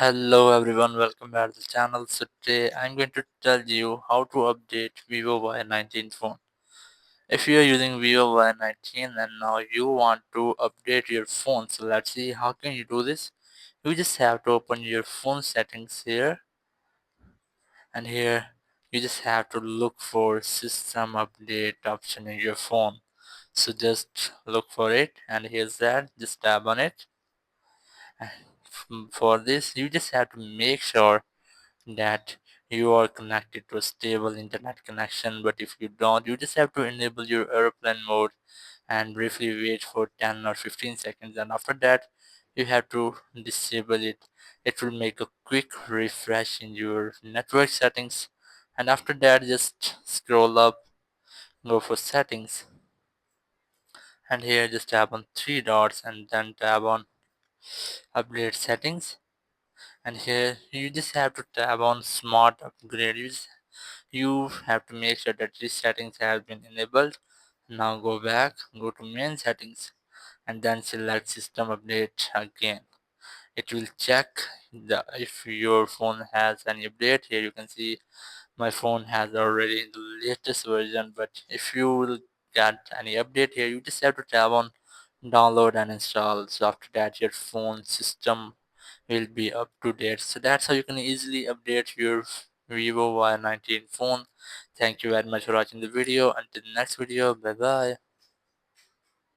Hello everyone, welcome back to the channel. So today I'm going to tell you how to update Vivo Y19 phone. If you are using Vivo Y19 and now you want to update your phone, so let's see how can you do this. You just have to open your phone settings here, and here you just have to look for system update option in your phone. So just look for it, and here's that, just tap on it. And for this you just have to make sure that you are connected to a stable internet connection, but if you don't, you just have to enable your airplane mode and briefly wait for 10 or 15 seconds, and after that you have to disable it. It will make a quick refresh in your network settings, and after that just scroll up, go for settings, and here just tap on three dots and then tap on update settings, and here you just have to tap on smart upgrade. You have to make sure that these settings have been enabled. Now go back, go to main settings, and then select system update again. It will check if your phone has any update. Here you can see my phone has already the latest version, but if you will get any update here, you just have to tap on download and install. So after that your phone system will be up to date. So that's how you can easily update your Vivo Y19 phone. Thank you very much for watching the video. Until the next video, bye bye.